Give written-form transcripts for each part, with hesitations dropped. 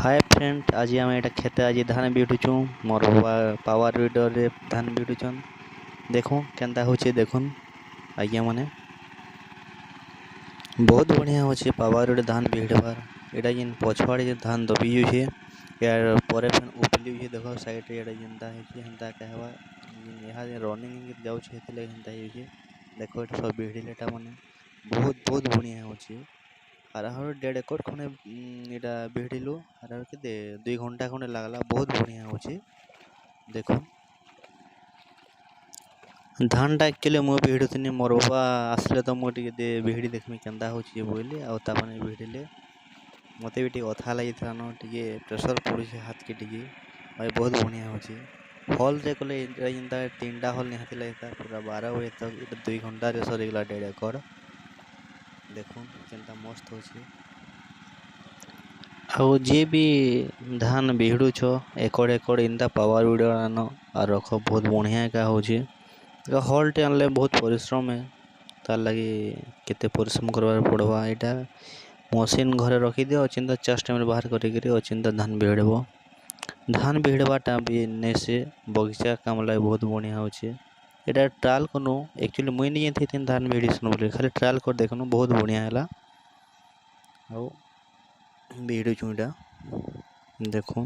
Hi friend, आज आम एटा खेते आज धान बिटुचु मोर पावर वीडर रे धान बिटुचन। देखो केंता होचे देखुन आज्ञा माने बहुत बढ़िया होचे पावर वीडर धान बिहड़बार। एटा जिन पछवाड़े जे धान दबी जुछे यार परे फेन उपली जे देखो साइड रे एटा जिंदा हेचे हंता कहवा जिन यहा जे रनिंग जाउ छे हेतले हंता हेचे। देखो एटा सब बिहड़िलेटा माने बहुत बढ़िया होचे। हाराहार 1.5 एकड़ खने एटा बिहड़िलु हाराहार के 2 घंटा खने लागला। बहुत बढ़िया होचे देखो धान टा एक्चुअली मु बिहड़ुथिनी मोर बाबा आसले तो मु टिके दे बिहड़ी देखमी केंदा होची बोइले आ तापने बिहड़िले मते भी टिके अथा लागि थानो टिके प्रेशर पड़ुछे हाथ के टिके भाई बहुत बढ़िया होची। हॉल रे कोले इंदा 3टा हॉल निहाती लागिता पूरा 12 बजे तक एटा 2 घंटा रे सरीगला 1.5 एकड़। देखो केंता मस्त होची आउ जे भी धान बिहड़ू छो एकड़ एकड़ इंदा पावर वीडर आनो आ रख बहुत बढ़िया का होची। हॉल टे आनले बहुत परिश्रम है तार लगी केते परिश्रम करबार पड़वा। एटा मशीन घरे रखी दियो चिंता चास टाइम बाहर करी चिंता धान बिहड़बो। धान बिहड़बाटा भी ने से बगीचा काम लगे बहुत बढ़िया होची। एटा ट्रायल कनु एक्चुअली मुई नहीं थी धान बिहड़ीसन बोले खाली ट्रायल कर देखनु बहुत बढ़िया हैला। आउ बिहड़ू चुईटा देखो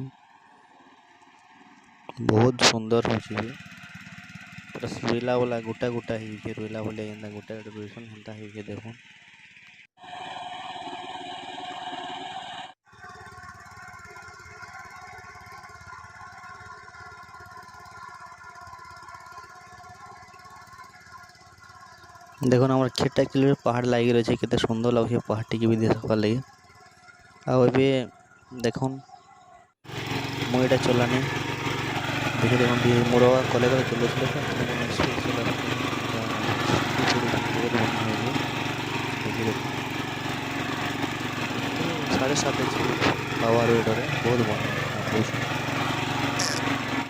बहुत सुंदर होची पूरा रोइला वाला गोटा गोटा ही रोइला वाले एंदा गोटा गोटा रोइसन हंता ही देखो। देखो ना खेत एक्चुअली पहाड़ लागी रही केते सुंदर लगे पहाड़ टी भी देखा लगे। आबे देखो मुईटा चलानी देखो देखो मोर कले कले चलुले तो 7.5 पावर वीडर बहुत बढ़िया।